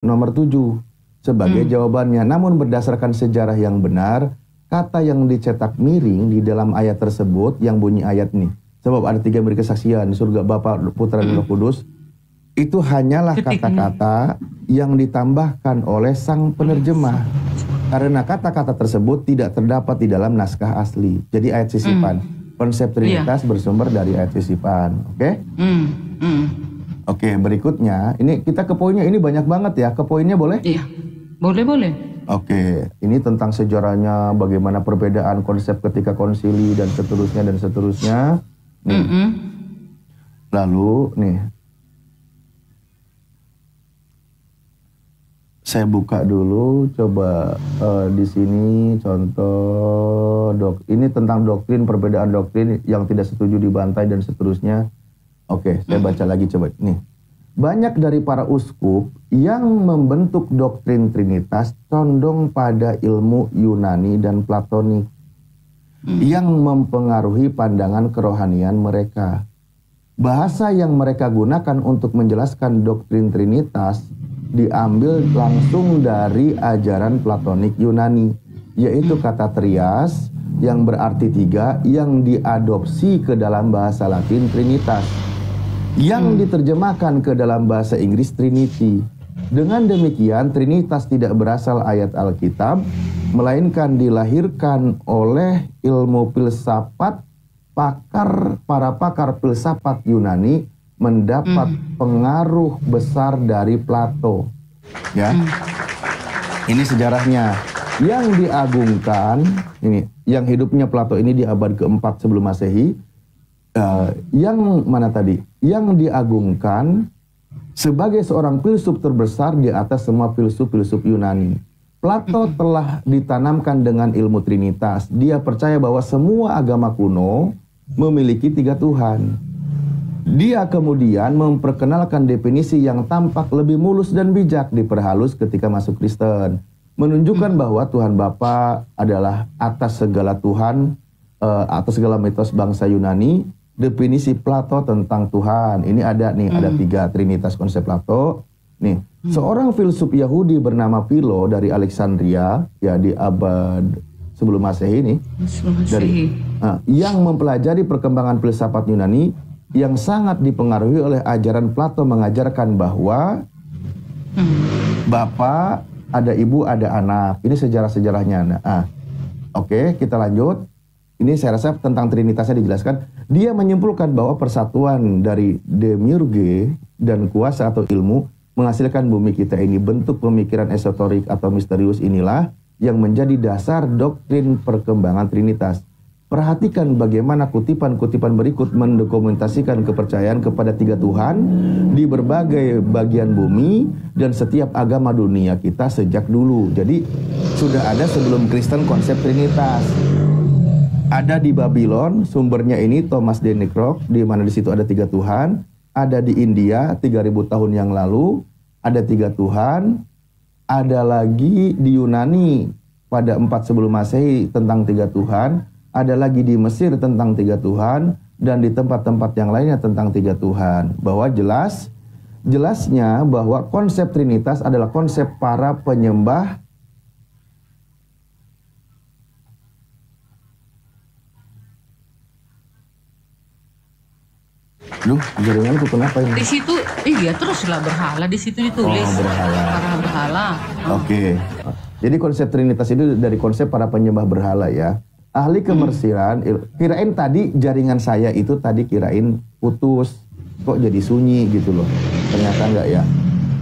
nomor 7 sebagai jawabannya. Namun berdasarkan sejarah yang benar, kata yang dicetak miring di dalam ayat tersebut yang bunyi ayat nih, sebab ada 3 beri kesaksian di surga Bapa, Putra dan Roh Kudus, itu hanyalah kata-kata yang ditambahkan oleh sang penerjemah. Karena kata-kata tersebut tidak terdapat di dalam naskah asli. Jadi ayat sisipan. Konsep Trinitas bersumber dari ayat sisipan. Oke? Oke, berikutnya. Ini kita ke poinnya. Ini banyak banget ya. Ke poinnya boleh? Iya. Boleh. Oke. Ini tentang sejarahnya, bagaimana perbedaan konsep ketika konsili dan seterusnya. Nih. Lalu, nih. Saya buka dulu, coba di sini contoh ini tentang doktrin, perbedaan doktrin yang tidak setuju dibantai dan seterusnya. Oke, saya baca lagi coba. Nih, banyak dari para uskup yang membentuk doktrin Trinitas condong pada ilmu Yunani dan Platonik yang mempengaruhi pandangan kerohanian mereka. Bahasa yang mereka gunakan untuk menjelaskan doktrin Trinitas diambil langsung dari ajaran Platonik Yunani, yaitu kata trias yang berarti 3 yang diadopsi ke dalam bahasa Latin Trinitas, yang diterjemahkan ke dalam bahasa Inggris Trinity. Dengan demikian, Trinitas tidak berasal ayat Alkitab, melainkan dilahirkan oleh ilmu filsafat para pakar filsafat Yunani mendapat pengaruh besar dari Plato. Ya. Ini sejarahnya. Yang diagungkan, ini yang hidupnya Plato ini di abad ke-4 sebelum Masehi. Yang mana tadi? Yang diagungkan sebagai seorang filsuf terbesar di atas semua filsuf-filsuf Yunani. Plato telah ditanamkan dengan ilmu Trinitas. Dia percaya bahwa semua agama kuno memiliki 3 Tuhan. Dia kemudian memperkenalkan definisi yang tampak lebih mulus dan bijak diperhalus ketika masuk Kristen. Menunjukkan bahwa Tuhan Bapa adalah atas segala Tuhan, atas segala mitos bangsa Yunani. Definisi Plato tentang Tuhan. Ini ada nih, ada 3 Trinitas konsep Plato. Nih, seorang filsuf Yahudi bernama Philo dari Alexandria, ya di abad sebelum Masehi ini, yang mempelajari perkembangan filsafat Yunani, yang sangat dipengaruhi oleh ajaran Plato, mengajarkan bahwa Bapa, ada ibu, ada anak. Ini sejarah-sejarahnya. Oke, kita lanjut. Ini saya rasa tentang Trinitasnya dijelaskan. Dia menyimpulkan bahwa persatuan dari demiurge dan kuasa atau ilmu menghasilkan bumi kita ini. Bentuk pemikiran esoterik atau misterius inilah yang menjadi dasar doktrin perkembangan Trinitas. Perhatikan bagaimana kutipan-kutipan berikut mendokumentasikan kepercayaan kepada 3 Tuhan di berbagai bagian bumi dan setiap agama dunia kita sejak dulu. Jadi sudah ada sebelum Kristen konsep Trinitas. Ada di Babylon, sumbernya ini Thomas de Nekrok, di mana di situ ada 3 Tuhan. Ada di India 3000 tahun yang lalu, ada 3 Tuhan. Ada lagi di Yunani pada 4 sebelum Masehi tentang 3 Tuhan. Ada lagi di Mesir tentang 3 Tuhan, dan di tempat-tempat yang lainnya tentang 3 Tuhan. Bahwa jelasnya bahwa konsep Trinitas adalah konsep para penyembah jaringanku kenapa ini? Di situ, iya teruslah berhala, di situ ditulis. Oh, berhala. Para berhala. Oke. Jadi konsep Trinitas itu dari konsep para penyembah berhala ya. Ahli kemersiran, kirain tadi jaringan saya itu tadi kirain putus, kok jadi sunyi gitu loh. Ternyata enggak ya.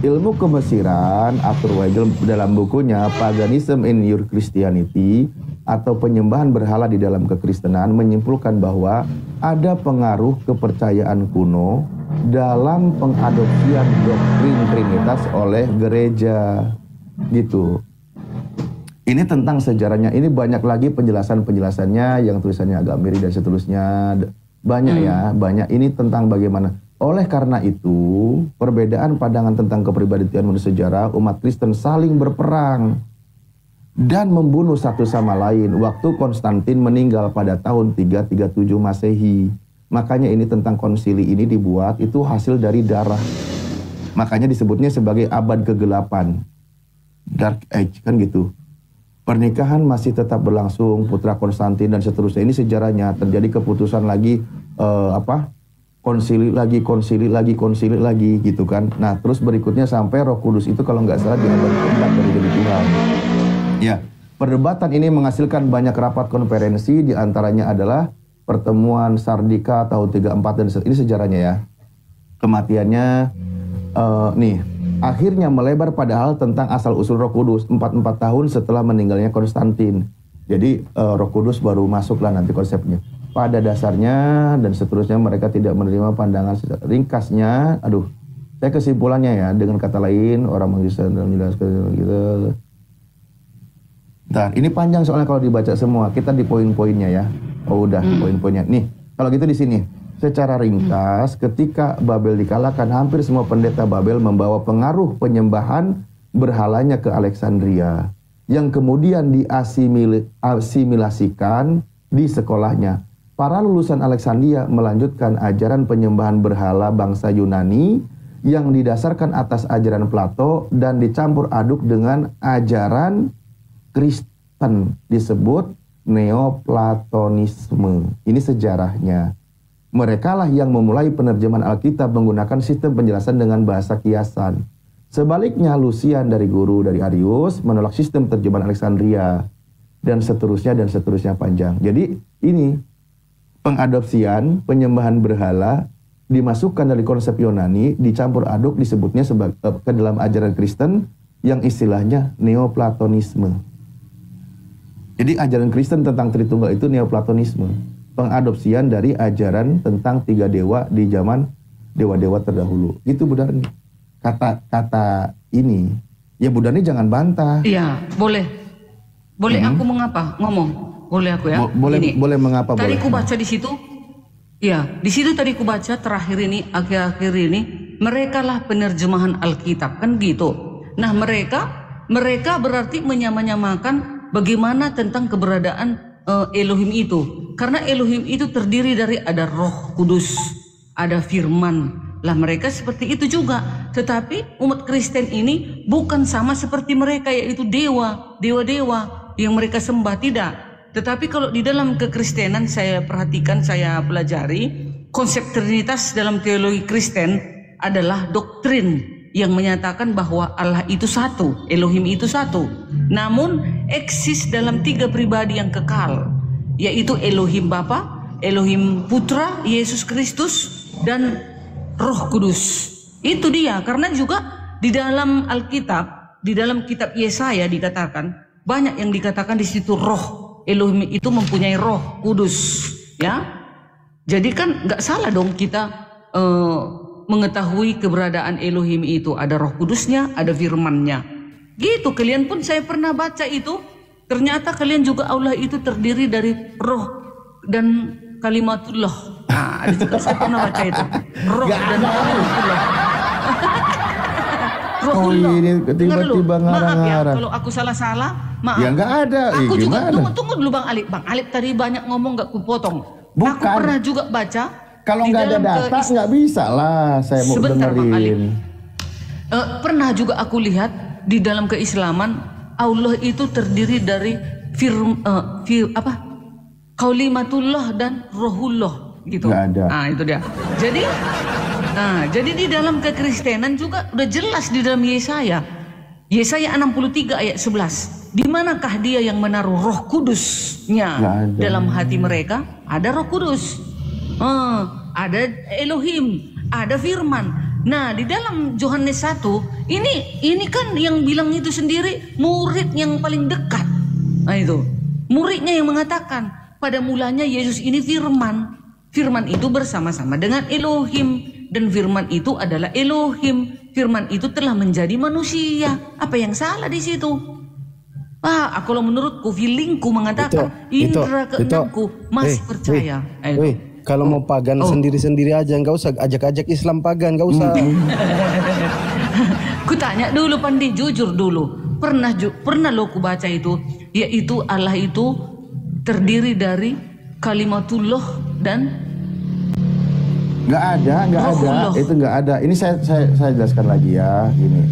Ilmu kemesiran, Arthur Weigel dalam bukunya Paganism in Your Christianity atau penyembahan berhala di dalam kekristenan menyimpulkan bahwa ada pengaruh kepercayaan kuno dalam pengadopsian doktrin Trinitas oleh gereja gitu. Ini tentang sejarahnya. Ini banyak lagi penjelasannya yang tulisannya agak mirip dan seterusnya. Banyak ya, banyak. Ini tentang bagaimana. Oleh karena itu, perbedaan pandangan tentang kepribadian menurut sejarah, umat Kristen saling berperang dan membunuh satu sama lain waktu Konstantin meninggal pada tahun 337 Masehi. Makanya ini tentang konsili ini dibuat, itu hasil dari darah. Makanya disebutnya sebagai abad kegelapan, Dark Age kan gitu. Pernikahan masih tetap berlangsung, Putra Konstantin dan seterusnya. Ini sejarahnya, terjadi keputusan lagi konsili lagi gitu kan. Nah terus berikutnya sampai Roh Kudus itu kalau nggak salah di abad keempat baru jadi Tuhan. Ya, perdebatan ini menghasilkan banyak rapat konferensi, diantaranya adalah pertemuan Sardika tahun 34 dan ini sejarahnya ya. Kematiannya akhirnya melebar pada hal tentang asal-usul Roh Kudus 44 tahun setelah meninggalnya Konstantin. Jadi Roh Kudus baru masuklah nanti konsepnya. Pada dasarnya dan seterusnya mereka tidak menerima pandangan ringkasnya. Saya kesimpulannya ya, dengan kata lain orang menjelaskan gitu. Dan ini panjang soalnya kalau dibaca semua. Kita di poin-poinnya ya. Poin-poinnya. Nih, kalau gitu di sini. Secara ringkas, ketika Babel dikalahkan, hampir semua pendeta Babel membawa pengaruh penyembahan berhalanya ke Alexandria, yang kemudian diasimilasikan di sekolahnya. Para lulusan Alexandria melanjutkan ajaran penyembahan berhala bangsa Yunani yang didasarkan atas ajaran Plato dan dicampur aduk dengan ajaran Kristen, disebut Neoplatonisme. Ini sejarahnya. Mereka lah yang memulai penerjemahan Alkitab menggunakan sistem penjelasan dengan bahasa kiasan. Sebaliknya, Lucian dari Arius menolak sistem terjemahan Alexandria dan seterusnya panjang. Jadi ini pengadopsian penyembahan berhala dimasukkan dari konsep Yunani, dicampur aduk, disebutnya ke dalam ajaran Kristen yang istilahnya Neoplatonisme. Jadi ajaran Kristen tentang Tritunggal itu Neoplatonisme. Pengadopsian dari ajaran tentang 3 dewa di zaman dewa-dewa terdahulu. Itu Bu Darni. Kata ini, ya Bu Darni jangan bantah. Iya, boleh. Boleh aku ngomong. Boleh aku ya. Boleh mengapa tadi boleh. ku baca di situ. Ya, di situ tadi ku baca terakhir ini, akhir-akhir ini, mereka lah penerjemahan Alkitab, kan gitu. Nah, mereka berarti menyamakan bagaimana tentang keberadaan Elohim itu. Karena Elohim itu terdiri dari ada Roh Kudus, ada firman. Lah mereka seperti itu juga. Tetapi umat Kristen ini bukan sama seperti mereka, yaitu dewa-dewa yang mereka sembah, tidak. Tetapi kalau di dalam kekristenan saya perhatikan, saya pelajari, konsep Trinitas dalam teologi Kristen adalah doktrin yang menyatakan bahwa Allah itu satu, Elohim itu satu, namun eksis dalam 3 pribadi yang kekal, yaitu Elohim Bapa, Elohim Putra, Yesus Kristus, dan Roh Kudus. Itu dia, karena juga di dalam Alkitab, di dalam kitab Yesaya dikatakan, banyak yang dikatakan di situ roh, Elohim itu mempunyai Roh Kudus, ya. Jadi kan nggak salah dong kita mengetahui keberadaan Elohim itu, ada Roh Kudusnya, ada firman-Nya. Gitu, kalian pun saya pernah baca itu, ternyata kalian juga Allah itu terdiri dari Roh dan Kalimatullah. Nah, itu saya pernah baca itu. Roh dan Kalimatullah. Rohullah. Ini tiba-tiba ngarang-ngarang. Maaf ya, kalau aku salah-salah, maaf. Ya nggak ada. Aku juga gimana? tunggu dulu Bang Alip. Bang Alip tadi banyak ngomong, nggak kupotong. Bukan. Aku pernah juga baca. Kalau nggak ada data nggak bisa lah saya mau Sebentar, Bang Alip. dengerin. Pernah juga aku lihat di dalam keislaman Allah itu terdiri dari Kalimatullah dan Rohullah gitu. Nggak ada. Nah itu dia. Jadi di dalam kekristenan juga udah jelas di dalam Yesaya 63 ayat 11. Di manakah dia yang menaruh Roh Kudusnya dalam hati mereka? Ada Roh Kudus. Ada Elohim, ada firman. Nah, di dalam Yohanes 1, ini kan yang bilang itu sendiri murid yang paling dekat. Nah, itu. Muridnya yang mengatakan, pada mulanya Yesus ini firman. Firman itu bersama-sama dengan Elohim, dan firman itu adalah Elohim. Firman itu telah menjadi manusia. Apa yang salah di situ? Kalau menurutku, feelingku mengatakan indera keenamku masih percaya. Kalau mau pagan sendiri-sendiri aja, nggak usah ajak-ajak Islam pagan, nggak usah. Ku tanya dulu Pandi, jujur dulu. Pernah lo ku baca itu, yaitu Allah itu terdiri dari Kalimatullah dan Nggak ada, itu nggak ada. Ini saya jelaskan lagi ya, gini.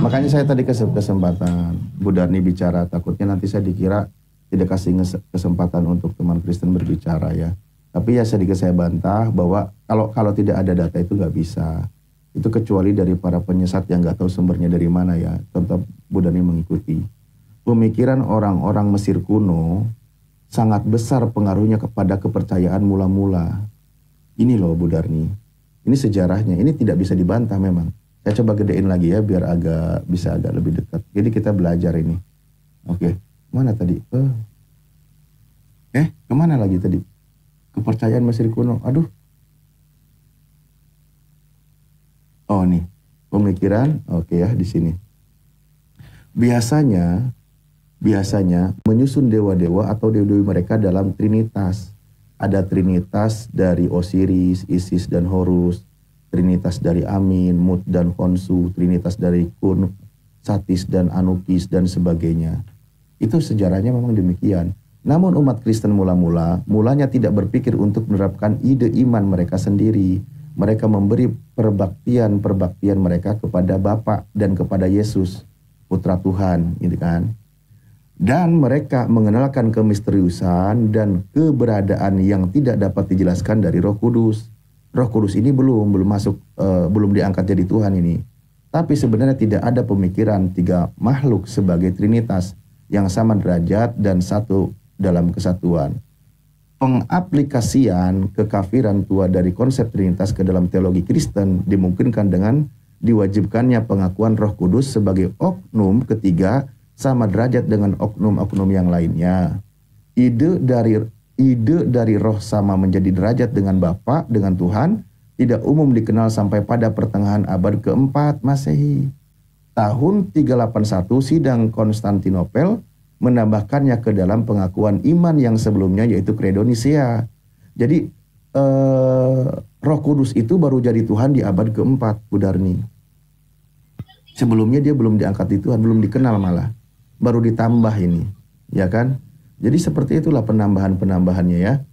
Makanya saya tadi kesempatan Bu Darni bicara, takutnya nanti saya dikira tidak kasih kesempatan untuk teman Kristen berbicara ya. Tapi ya sedikit saya bantah bahwa kalau tidak ada data itu nggak bisa. Itu kecuali dari para penyesat yang nggak tahu sumbernya dari mana ya. Contoh Bu Darni mengikuti. Pemikiran orang-orang Mesir kuno sangat besar pengaruhnya kepada kepercayaan mula-mula. Ini loh Bu Darni, ini sejarahnya, ini tidak bisa dibantah memang. Saya coba gedein lagi ya biar bisa agak lebih dekat. Jadi kita belajar ini. Oke, mana tadi? Kemana lagi tadi? Kepercayaan Mesir kuno. Aduh. Oh nih, pemikiran. Oke ya di sini. Biasanya menyusun dewa-dewa atau dewa-dewi mereka dalam trinitas. Ada trinitas dari Osiris, Isis, dan Horus. Trinitas dari Amin, Mut, dan Khonsu. Trinitas dari Kun, Satis, dan Anukis, dan sebagainya. Itu sejarahnya memang demikian. Namun umat Kristen mulanya tidak berpikir untuk menerapkan ide iman mereka sendiri. Mereka memberi perbaktian mereka kepada Bapa dan kepada Yesus, Putra Tuhan, gitu kan. Dan mereka mengenalkan kemisteriusan dan keberadaan yang tidak dapat dijelaskan dari Roh Kudus. Roh Kudus ini belum masuk, belum diangkat jadi Tuhan ini. Tapi sebenarnya tidak ada pemikiran 3 makhluk sebagai trinitas yang sama derajat dan satu dalam kesatuan. Pengaplikasian kekafiran tua dari konsep trinitas ke dalam teologi Kristen dimungkinkan dengan diwajibkannya pengakuan Roh Kudus sebagai oknum ketiga sama derajat dengan oknum-oknum yang lainnya. Ide dari roh sama menjadi derajat dengan Bapa, dengan Tuhan, tidak umum dikenal sampai pada pertengahan abad ke-4 Masehi. Tahun 381 sidang Konstantinopel menambahkannya ke dalam pengakuan iman yang sebelumnya yaitu Credo Nicea. Jadi Roh Kudus itu baru jadi Tuhan di abad ke-4 Bu Darni. Sebelumnya dia belum diangkat di Tuhan, belum dikenal malah. Baru ditambah ini, ya kan? Jadi seperti itulah penambahannya ya.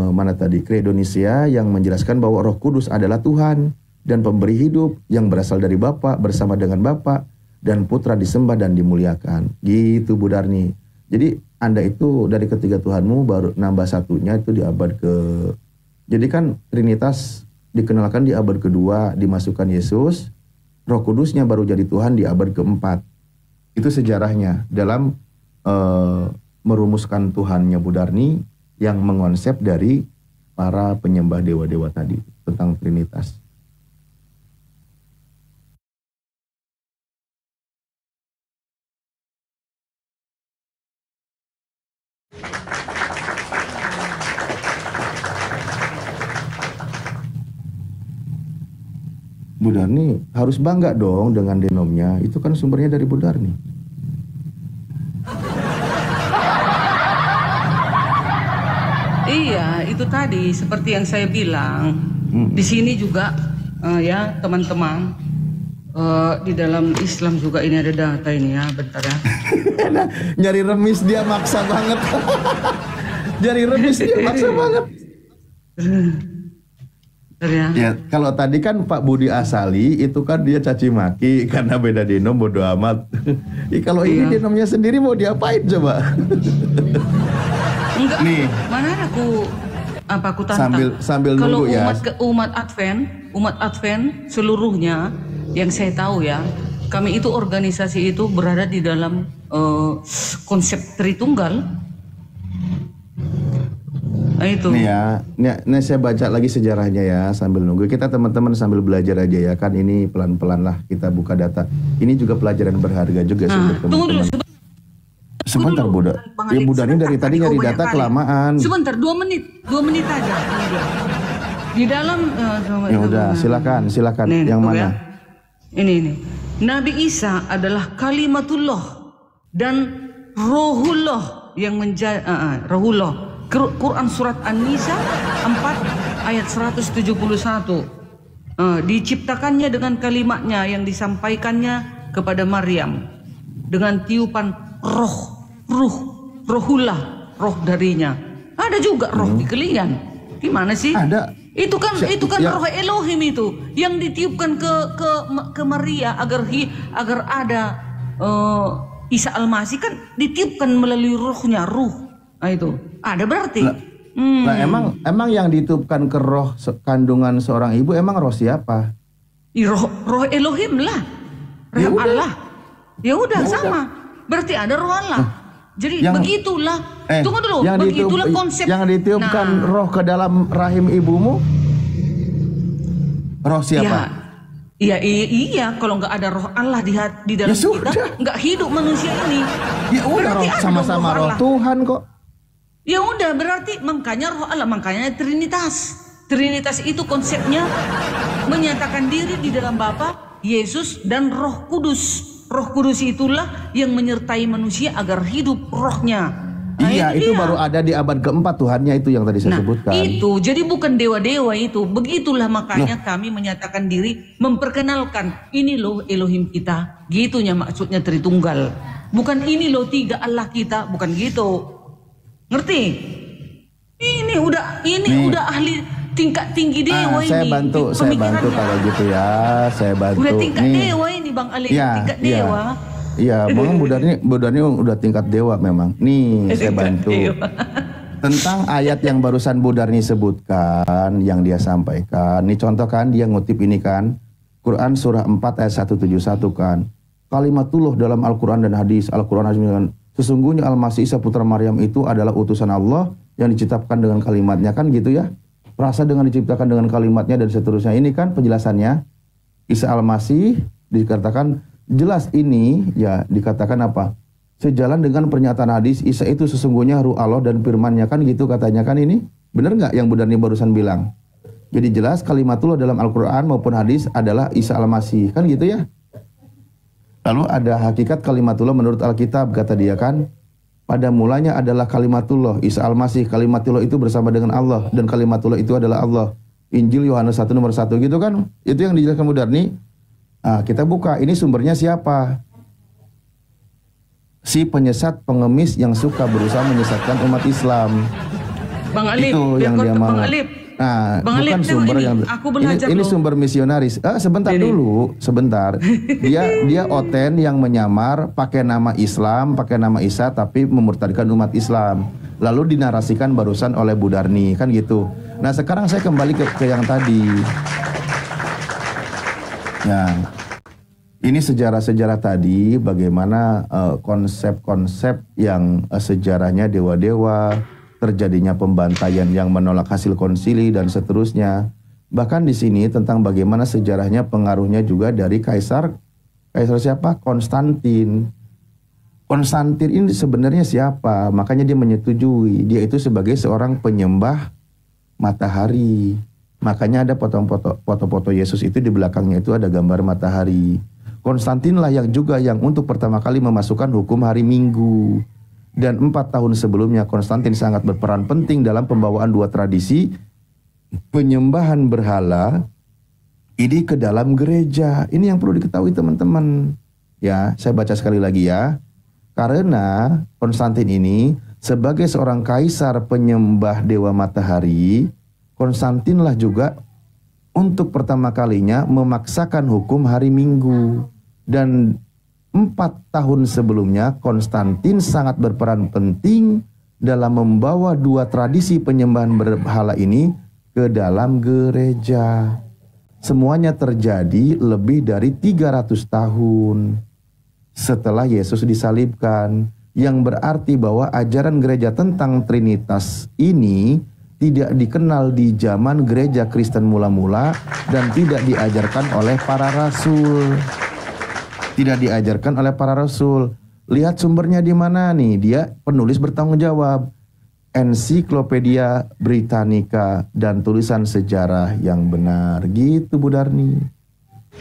Mana tadi? Credo Nicea yang menjelaskan bahwa Roh Kudus adalah Tuhan dan pemberi hidup yang berasal dari Bapa, bersama dengan Bapa dan Putra disembah dan dimuliakan. Gitu Bu Darni. Jadi Anda itu dari ketiga Tuhanmu baru nambah satunya itu di abad ke. Jadi kan Trinitas dikenalkan di abad kedua, dimasukkan Yesus. Roh Kudusnya baru jadi Tuhan di abad ke-4. Itu sejarahnya dalam merumuskan Tuhannya Bu Darni yang mengonsep dari para penyembah dewa-dewa tadi tentang Trinitas. Bu Darni harus bangga dong dengan denomnya. Itu kan sumbernya dari Bu Darni. Iya, itu tadi seperti yang saya bilang. Di sini juga ya teman-teman, di dalam Islam juga ini ada data ini ya, bentar ya. Nyari remis dia maksa banget. Nyari remis dia maksa banget. Ya, kalau tadi kan Pak Budi Asali itu kan dia caci maki karena beda denom, bodo amat. Kalau ini denomnya sendiri mau diapain coba? Enggak. Nih. Mana aku tantang. Sambil kalau nunggu ya. Umat Advent seluruhnya yang saya tahu ya, kami itu organisasi itu berada di dalam konsep Tritunggal. Nah itu. Nih ya, nih saya baca lagi sejarahnya ya sambil nunggu. Kita teman-teman sambil belajar aja ya, kan ini pelan-pelan lah kita buka data. Ini juga pelajaran berharga juga sih untuk teman-teman. Sebentar Bu Darni. Ya Bu Darni dari tadi nyari data kelamaan. Sebentar, 2 menit aja. Di dalam ya udah, silakan. Nih, yang mana? Ya. Ini. Nabi Isa adalah kalimatullah dan rohullah yang menjadi rohullah. Quran surat An-Nisa 4 ayat 171. Diciptakannya dengan kalimatnya yang disampaikannya kepada Maryam dengan tiupan rohullah, roh darinya. Ada juga roh di kalian. Gimana sih? Ada Itu kan roh Elohim itu yang ditiupkan ke Maria agar ada Isa Al-Masih, kan ditiupkan melalui rohnya, Nah itu ada berarti. Nah, emang yang ditiupkan ke roh kandungan seorang ibu emang roh siapa? Roh Elohim lah, roh Allah. Ya udah sama. Berarti ada roh Allah. Jadi begitulah. Tunggu dulu. Begitulah konsep. Yang ditiupkan roh ke dalam rahim ibumu, roh siapa? Iya. Kalau nggak ada roh Allah di dalam kita, nggak hidup manusia ini. Ya udah, roh sama-sama roh Tuhan kok. Ya udah, berarti makanya roh Allah, makanya Trinitas. Trinitas itu konsepnya menyatakan diri di dalam Bapa, Yesus, dan Roh Kudus. Roh Kudus itulah yang menyertai manusia agar hidup rohnya. Iya, itu baru ada di abad keempat Tuhannya itu yang tadi saya sebutkan. Itu, jadi bukan dewa-dewa itu. Begitulah makanya kami menyatakan diri, memperkenalkan ini loh Elohim kita. Gitunya maksudnya Tritunggal. Bukan ini loh tiga Allah kita, bukan gitu. Ngerti? Ini udah ahli tingkat tinggi dewa ini. Saya bantu kalau gitu ya. Saya bantu. Udah tingkat dewa ini Bang Ali, tingkat dewa. Iya, Bang Budarni udah tingkat dewa memang. Nih, saya bantu. Tentang ayat yang barusan Budarni sebutkan, yang dia sampaikan. Ini contoh kan, dia ngutip ini kan. Quran surah 4 ayat 171 kan. Kalimatullah dalam Al-Quran dan hadis. Al-Quran hadis, sesungguhnya Al-Masih Isa putra Maryam itu adalah utusan Allah yang diciptakan dengan kalimatnya, kan gitu ya. Rasa dengan diciptakan dengan kalimatnya dan seterusnya. Ini kan penjelasannya. Isa Al-Masih dikatakan jelas ini ya, dikatakan apa? Sejalan dengan pernyataan hadis, Isa itu sesungguhnya ruh Allah dan firman-Nya, kan gitu katanya kan ini. Benar nggak yang Budarni barusan bilang? Jadi jelas kalimatullah dalam Al-Quran maupun hadis adalah Isa Al-Masih, kan gitu ya. Lalu ada hakikat kalimatullah menurut Alkitab, kata dia kan. Pada mulanya adalah kalimatullah, Isa Al-Masih. Kalimatullah itu bersama dengan Allah, dan kalimatullah itu adalah Allah. Injil Yohanes 1 nomor 1 gitu kan. Itu yang dijelaskan Budarni. Nah, kita buka, ini sumbernya siapa? Si penyesat pengemis yang suka berusaha menyesatkan umat Islam. Bang Alip, itu yang dia mau. Nah, Bang bukan Alip, sumber ini, yang ini sumber misionaris. Sebentar dulu, sebentar. Dia oten yang menyamar pakai nama Islam, pakai nama Isa, tapi memurtadkan umat Islam. Lalu dinarasikan barusan oleh Budarni, kan gitu. Nah, sekarang saya kembali ke yang tadi. Ya, ini sejarah-sejarah tadi, bagaimana konsep-konsep yang sejarahnya dewa-dewa, terjadinya pembantaian yang menolak hasil konsili dan seterusnya. Bahkan di sini tentang bagaimana sejarahnya pengaruhnya juga dari kaisar siapa? Konstantin. Konstantin ini sebenarnya siapa? Makanya dia menyetujui. Dia itu sebagai seorang penyembah matahari. Makanya ada foto-foto Yesus itu di belakangnya itu ada gambar matahari. Konstantin lah yang untuk pertama kali memasukkan hukum hari Minggu. Dan 4 tahun sebelumnya Konstantin sangat berperan penting dalam pembawaan dua tradisi penyembahan berhala ini ke dalam gereja. Ini yang perlu diketahui teman-teman. Ya, saya baca sekali lagi ya. Karena Konstantin ini sebagai seorang kaisar penyembah dewa matahari, Konstantinlah juga untuk pertama kalinya memaksakan hukum hari Minggu. Dan 4 tahun sebelumnya Konstantin sangat berperan penting dalam membawa dua tradisi penyembahan berhala ini ke dalam gereja. Semuanya terjadi lebih dari 300 tahun setelah Yesus disalibkan, yang berarti bahwa ajaran gereja tentang Trinitas ini tidak dikenal di zaman gereja Kristen mula-mula dan tidak diajarkan oleh para rasul. Tidak diajarkan oleh para rasul. Lihat sumbernya di mana nih? Dia penulis bertanggung jawab. Ensiklopedia Britannica dan tulisan sejarah yang benar. Gitu Budarni.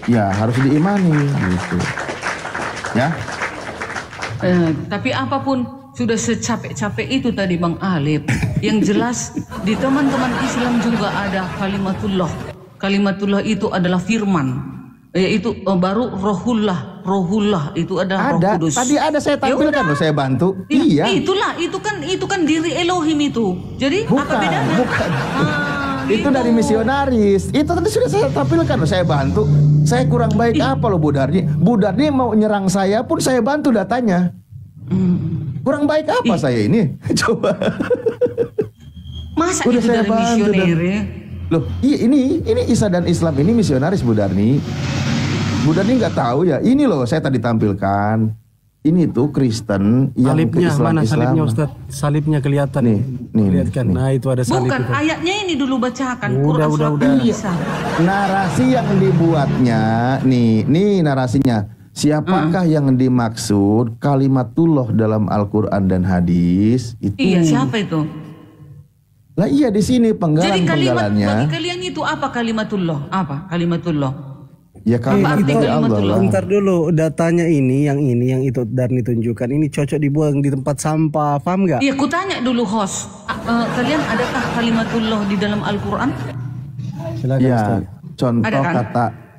Ya harus diimani gitu. Ya. Tapi apapun sudah secapek-capek itu tadi Bang Alip. Yang jelas di teman-teman Islam juga ada kalimatullah. Kalimatullah itu adalah firman. Yaitu baru rohullah itu ada Roh Kudus. Tadi ada saya tampilkan loh, saya bantu. Iya. Itu kan diri Elohim itu. Jadi apa bedanya? Bukan. Itu dari misionaris. Itu tadi sudah saya tampilkan. Saya bantu. Saya kurang baik apa loh Bu Darni? Bu Darni mau nyerang saya pun saya bantu datanya. Kurang baik apa saya ini? Coba. Masa Udah itu saya dari bantu misioner ya? Loh, ini Isa dan Islam ini misionaris Bu Darni. Bu Darni nggak tahu ya. Ini loh saya tadi tampilkan. Ini tuh Kristen yang Salibnya mana Islam. salibnya Ustaz? Salibnya kelihatan. Nih, Lihatkan. nih. Nah, itu ada salib. Bukan, itu. ayatnya ini dulu bacakan. Udah, Quran surat udah. An-Nisa. Narasi yang dibuatnya, nih narasinya. Siapakah yang dimaksud kalimatullah dalam Al-Quran dan hadis? Itu. Iya, siapa itu? Lah iya di sini Jadi kalimat penggalan-penggalannya. bagi kalian itu apa kalimatullah? Apa kalimatullah? Ya kalimat Apa arti dari Allah kalimatullah? lah. Bentar dulu, datanya ini yang itu Darni tunjukkan. Ini cocok dibuang di tempat sampah, paham nggak? Iya, kutanya dulu host. Kalian adakah kalimatullah di dalam Al-Quran? Silakan Ya, Ustaz. contoh Ada kan?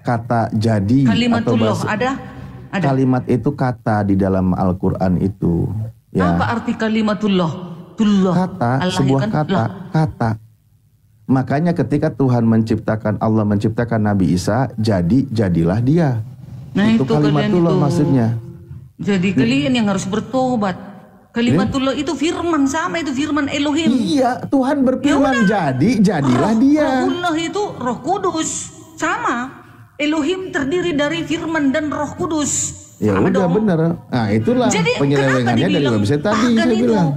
kata jadi atau Kalimatullah bahasa. ada? Ada. Kalimat itu kata di dalam Al-Quran itu. Ya. Apa arti kalimatullah? Tullah. Kata, Allah sebuah kan? kata, Lah. kata. Makanya ketika Tuhan menciptakan, Allah menciptakan Nabi Isa, jadilah dia. Nah, itu itu kalian kalimatullah itu. maksudnya. Jadi kalian yang harus bertobat. Kalimatullah itu firman, sama itu firman Elohim. Iya, Tuhan berfirman jadilah dia. Rohullah itu Roh Kudus. Sama. Elohim terdiri dari firman dan Roh Kudus. Ya Sama udah dong. bener. Nah itulah Jadi penyelewengannya dari website tadi saya itu? bilang.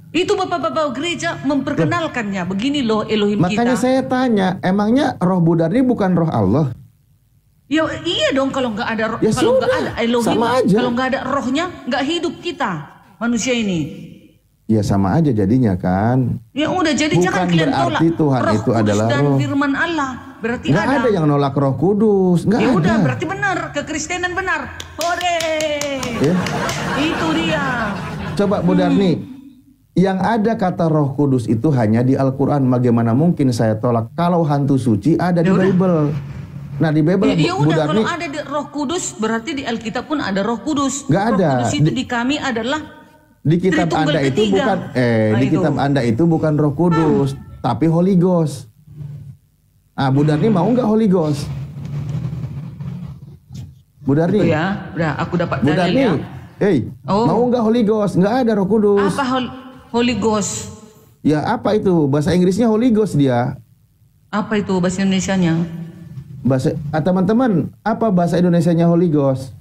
Itu bapak-bapak gereja memperkenalkannya. Begini loh Elohim Makanya kita. saya tanya, emangnya roh Buddha ini bukan roh Allah? Ya iya dong, kalau nggak ada roh, Ya kalau nggak sudah, ada Elohim, sama aja. kalau nggak ada rohnya, nggak hidup kita manusia ini. Ya sama aja jadinya kan. Ya udah, jadi Bukan jangan kalian tolak berarti Tuhan roh itu Kudus adalah dan roh. firman Allah. Berarti Nggak ada. ada yang nolak roh kudus, nggak Ya ada. udah, berarti benar, kekristenan benar. Hore. Ya. Itu dia. Coba Bu Darni, yang ada kata roh kudus itu hanya di Al-Quran. Bagaimana mungkin saya tolak kalau hantu suci ada di Ya udah. Bible? Nah di Bible Ya Bu udah, Darni, kalau ada di Roh Kudus, berarti di Alkitab pun ada Roh Kudus. Nggak Roh ada. Kudus itu di kami adalah di kitab Tritunggal Anda itu ketiga. bukan Nah, di itu. kitab Anda itu bukan roh kudus, tapi Holy Ghost. Ah, Bu Darni mau nggak Holy Ghost? Bu Darni, itu ya. Udah, aku dapat Bu dalil Darni, ya. Oh. mau nggak Holy Ghost? Nggak ada roh kudus. Apa Holy Ghost? Ya apa itu? Bahasa Inggrisnya Holy Ghost dia. Apa itu bahasa Indonesianya? Teman-teman, apa bahasa Indonesianya Holy Ghost?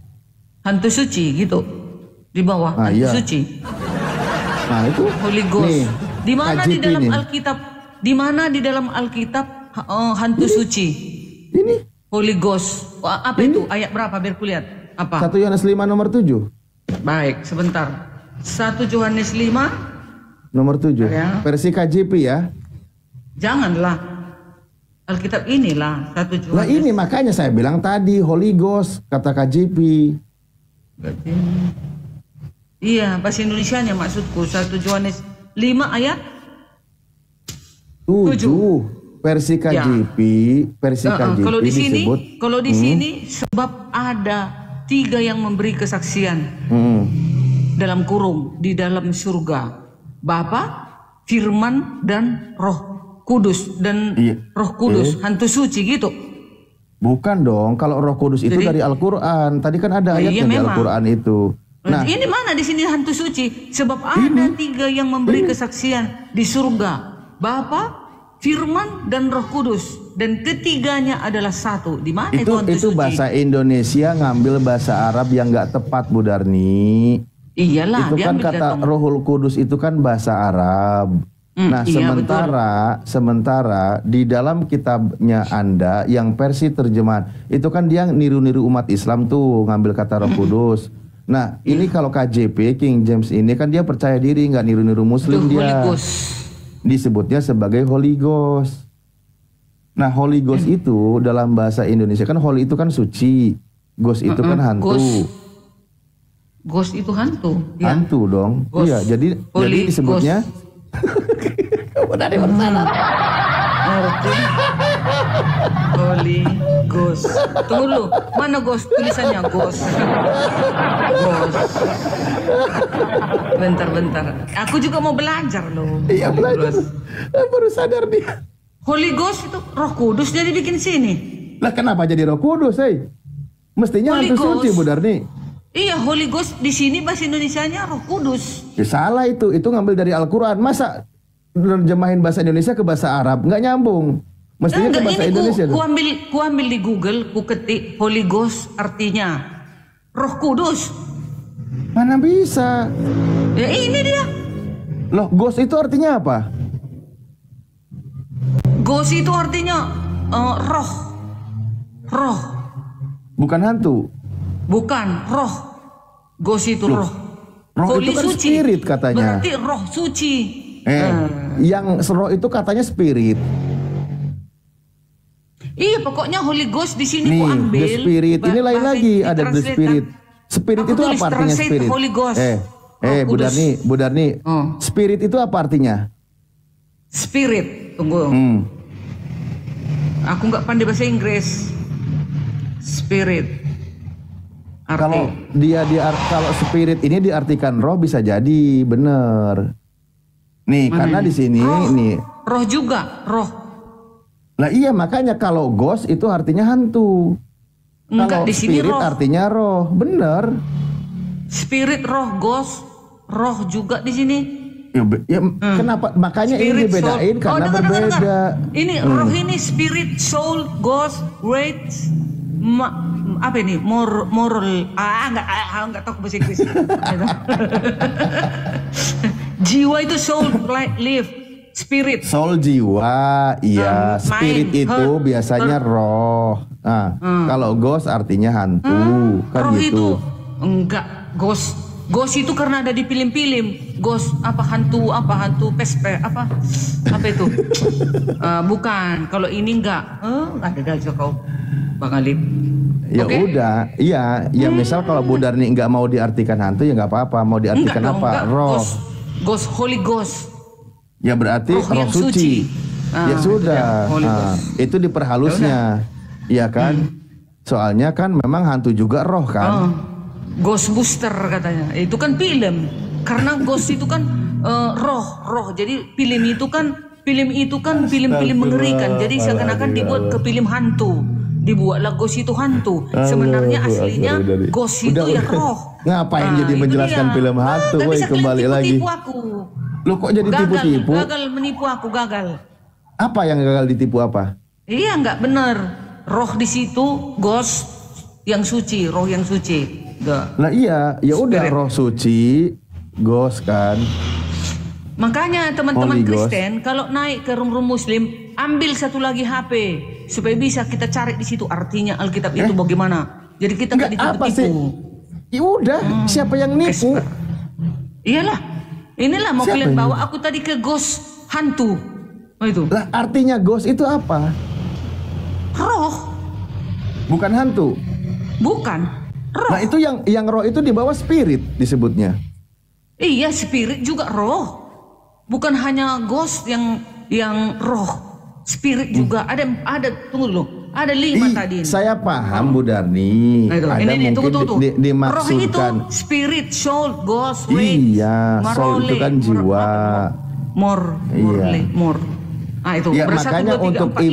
Hantu suci gitu. Di bawah Ah, hantu iya. suci. Nah itu Holy Ghost. Nih, Di mana di KJP dalam nih. Alkitab? Di mana di dalam Alkitab hantu suci? Ini Holy Ghost. Apa itu? Ayat berapa biar kulihat? Apa? 1 Yohanes 5 nomor 7. Baik, sebentar. 1 Yohanes 5. Nomor 7. Ya. Versi KJP ya. Janganlah. Alkitab inilah 1 Yohanes. Lah ini makanya saya bilang tadi Holy Ghost kata KJP. Berarti, iya, bahasa Indonesianya maksudku 1 Yohanes 5 ayat 7 versi KJP, versi KJP kalau di sini, disebut. kalau di sini sebab ada 3 yang memberi kesaksian Hmm. dalam kurung di dalam surga. Bapa, Firman dan Roh Kudus dan Iya. Roh Kudus, hantu suci gitu. Bukan dong, kalau Roh Kudus itu Jadi- dari Al-Qur'an. Tadi kan ada Oh, iya, ayatnya di memang. Al-Qur'an itu. Nah, Ini mana di sini hantu suci? Sebab ada 3 yang memberi kesaksian di surga. Bapa, Firman dan Roh Kudus, dan ketiganya adalah satu. Di mana itu hantu itu suci? bahasa Indonesia ngambil bahasa Arab yang nggak tepat, Bu Darni. Iyalah, Itu dia kan ambil kata dari- Rohul Kudus itu kan bahasa Arab. Nah, iya, sementara di dalam kitabnya Anda yang versi terjemahan itu kan dia niru-niru umat Islam tuh ngambil kata Roh Kudus. Nah, ini kalau KJP King James ini kan dia percaya diri, nggak niru-niru Muslim Itu Holy dia. Ghost. Disebutnya sebagai Holy Ghost. Nah, Holy Ghost itu dalam bahasa Indonesia kan holy itu kan suci, Ghost itu kan hantu. Ghost itu hantu. Ya. Hantu dong. Ghost. Iya, jadi Holy disebutnya Ngerti? Holy Ghost. Tunggu dulu, mana Ghost? Tulisannya Ghost. Ghost. Bentar. Aku juga mau belajar loh. Iya belajar. Baru sadar dia. Holy Ghost itu Roh Kudus jadi bikin sini. Lah kenapa jadi Roh Kudus, Mestinya Holy hantu suci, Ghost. Bu Darni. Iya, Holy Ghost di sini bahasa Indonesianya Roh Kudus. Ya, salah itu ngambil dari Al-Quran. Masa nerjemahin bahasa Indonesia ke bahasa Arab? Nggak nyambung. Mestinya ke bahasa ini Indonesia. ku ambil di Google, ku ketik Holy Ghost artinya Roh Kudus. Mana bisa? Ya ini dia. Loh, ghost itu artinya apa? Ghost itu artinya roh. Roh. Bukan hantu. Bukan, roh. Ghost itu roh. Roh Holy itu kan suci. spirit katanya. Berarti roh suci. Yang roh itu katanya spirit. Iya, pokoknya Holy Ghost di sini Nih, ku ambil. the spirit. Ini lain bahasa lagi, ada the ditranslate spirit. kan. Spirit Aku itu tulis apa artinya translate spirit? Holy Ghost. Roh Bu Kudus. Darni. Oh. Spirit itu apa artinya? Spirit. Tunggu. Aku nggak pandai bahasa Inggris. Spirit. Kalau kalau spirit ini diartikan roh bisa jadi, bener. Nih, karena di sini nih. Roh juga, roh. Lah iya, makanya kalau ghost itu artinya hantu. Enggak, Kalau di sini spirit roh. artinya roh, bener. Spirit, roh, ghost, roh juga di sini. Kenapa? Makanya ini Spirit, dibedain soul. karena dengar. berbeda. Ini roh ini spirit, soul, ghost, rage, apa ini? Moral. Enggak tahu bahasa Inggris. Jiwa itu soul, live, spirit. Soul jiwa, iya. Spirit mind, itu heart, biasanya roh. Nah, kalau ghost artinya hantu, kan roh gitu. itu enggak, ghost. Ghost itu karena ada di film-film. Ghost apa hantu pespe apa itu? Bukan. Kalau ini enggak. Ada gajah kau, Bang Alip. Ya Oke? udah, iya. Ya misal kalau Bu Darni nggak mau diartikan hantu ya nggak apa-apa. Mau diartikan Enggak dong, apa? enggak. Roh. Ghost, Holy Ghost. Ya berarti Roh roh yang suci. suci. Ya Itu sudah. dia, Holy Ghost. Itu diperhalusnya. Iya kan? Soalnya kan memang hantu juga roh kan? Ghostbuster katanya. Itu kan film. Karena ghost itu kan roh. Jadi film itu kan film-film mengerikan. Jadi seakan-akan dibuat ke film hantu. Dibuatlah ghost itu hantu. Sebenarnya aslinya ghost itu ya roh. Ngapain jadi itu menjelaskan dia. film hantu? Nggak Woi, bisa kalian kembali lagi. tipu aku. Lo kok jadi tipu-tipu? Gagal menipu aku, gagal. Apa yang gagal ditipu apa? Iya, nggak benar. Roh di situ ghost yang suci, roh yang suci. Nggak. Lah iya, ya udah Spirit. roh suci, ghost kan. Makanya teman-teman Holy Ghost. Kristen kalau naik ke room Muslim, ambil satu lagi HP supaya bisa kita cari di situ artinya Alkitab itu bagaimana. Jadi kita nggak Enggak apa sih? ditipu. Ya udah, siapa yang nipu? Iyalah, inilah mau Siapa kalian ini? bawa aku tadi ke ghost hantu. Oh itu Lah artinya ghost itu apa? roh, Bukan hantu. bukan roh. Nah itu yang roh itu di bawah spirit disebutnya. Iya, spirit juga roh. Bukan hanya ghost yang roh. Spirit juga ada tunggu dulu. Ada 5 tadi. Saya paham Bu Darni. Nah, itu. Ada Ini, mungkin tunggu. dimaksudkan. Roh itu spirit, soul, ghost, rage, Iya, soul itu kan jiwa. Iya. Itu. Ya Bersatu, makanya dua, tiga, untuk empat,